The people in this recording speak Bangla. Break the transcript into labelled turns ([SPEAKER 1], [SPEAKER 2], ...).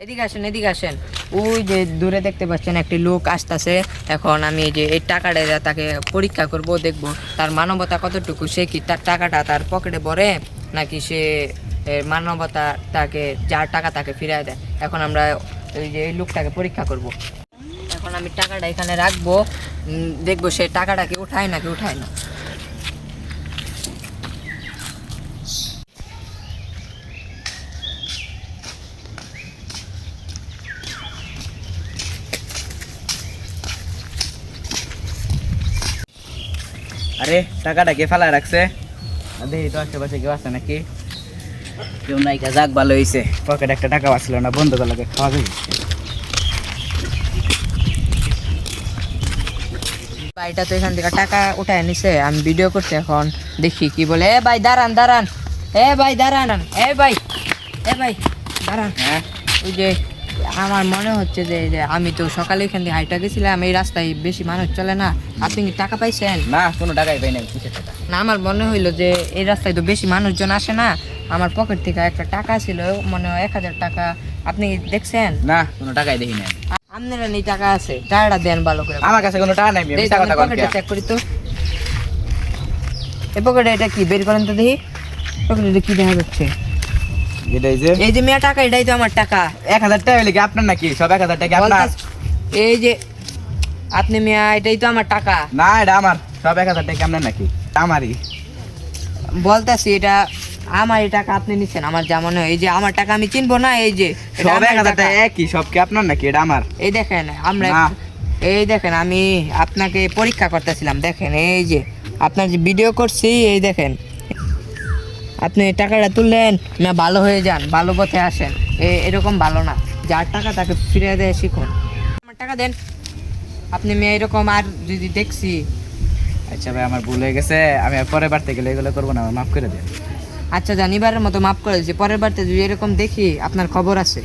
[SPEAKER 1] এদিকে আসেন, এদিকে আসেন। ওই যে দূরে দেখতে পাচ্ছেন একটি লোক আসতেছে। এখন আমি এই যে এই টাকাটা তাকে পরীক্ষা করব, দেখব তার মানবতা কতটুকু, সে কি তার টাকাটা তার পকেটে ভরে নাকি সে মানবতা তাকে যার টাকা তাকে ফিরিয়ে দেয়। এখন আমরা এই যে এই লোকটাকে পরীক্ষা করব। এখন আমি টাকাটা এখানে রাখবো, দেখবো সে টাকাটাকে উঠায় নাকি উঠায় না।
[SPEAKER 2] আরে টাকাটা কে ফেলায় রাখছে? দেখি তো আশেপাশে কেউ আছে নাকি। কেউ নাই, যাক ভালো হয়েছে, পকেটে একটা টাকা আসছিল না, বন্ধুগুলোকে খাওয়া যাবে।
[SPEAKER 1] ভাইটা তো এখান থেকে টাকা উঠায় নিছে, আমি ভিডিও করছি। এখন দেখি কি বলে। এ ভাই দাঁড়ান দাঁড়ান, এ ভাই দাঁড়ান, এ ভাই, এ ভাই দাঁড়ান।
[SPEAKER 2] হ্যাঁ,
[SPEAKER 1] ওই যে আমার মনে হচ্ছে যে আমি তো সকালে এখান থেকে হাইটা গেছিলাম, এই রাস্তায় বেশি মানুষ চলে না, আপনি কি টাকা পাইছেন?
[SPEAKER 2] না কোনো টাকাই পাই না। কিসের টাকা?
[SPEAKER 1] না, আমার মনে হইলো যে এই রাস্তায় তো বেশি মানুষজন আসে না, আমার পকেট থেকে একটা টাকা ছিল, মনে হয় 1000 টাকা। আপনি কি দেখছেন?
[SPEAKER 2] না কোনো টাকাই দেখি না।
[SPEAKER 1] আপনারা নেই টাকা আছে, টাকাটা দেন ভালো করে।
[SPEAKER 2] আমার কাছে কোনো টাকা নাই, মিথ্যা কথা বলছি।
[SPEAKER 1] পকেটটা চেক করি তো। এই পকেটে এটা কি, বের করেন তো দেখি। পকেটে কি দেখা যাচ্ছে?
[SPEAKER 2] এটাই যে
[SPEAKER 1] এই যে মেয়া টাকা, এটাই তো আমার টাকা।
[SPEAKER 2] 1000 টাকা হইলে কি আপনার নাকি? সব 1000 টাকা আপনার?
[SPEAKER 1] এই যে আপনি মিয়া, এটাই তো আমার টাকা।
[SPEAKER 2] না এটা আমার, সব 1000 টাকা আপনার নাকি? আমারই।
[SPEAKER 1] বলতেছি এটা আমার, এই টাকা আপনি নিচ্ছেন আমার, যেমন এই যে আমার টাকা আমি চিনবো না। এই যে এটা
[SPEAKER 2] সব
[SPEAKER 1] আমার
[SPEAKER 2] 1000
[SPEAKER 1] টাকা।
[SPEAKER 2] টাকা একই, সব কি আপনার নাকি? এটা আমার।
[SPEAKER 1] এই দেখেন আমরা,
[SPEAKER 2] না।
[SPEAKER 1] এই দেখেন আমি আপনাকে পরীক্ষা করতেছিলাম। দেখেন এই যে আপনার যে ভিডিও করছি, এই দেখেন আপনি টাকাটা তুললেন না, ভালো হয়ে যান, ভালো পথে আসেন। এরকম ভালো না, যার টাকা তাকে ফিরে দেয় শিখুন। আমার টাকা দেন। আপনি মেয়ে এরকম আর যদি দেখছি।
[SPEAKER 2] আচ্ছা ভাই, আমার ভুল হয়ে গেছে, আমি আর পরের বার থেকে এগুলো করবো না, মাফ করে দেন।
[SPEAKER 1] আচ্ছা জানিবারের মতো মাফ করে দিচ্ছি, পরের বারতে যদি এরকম দেখি আপনার খবর আছে।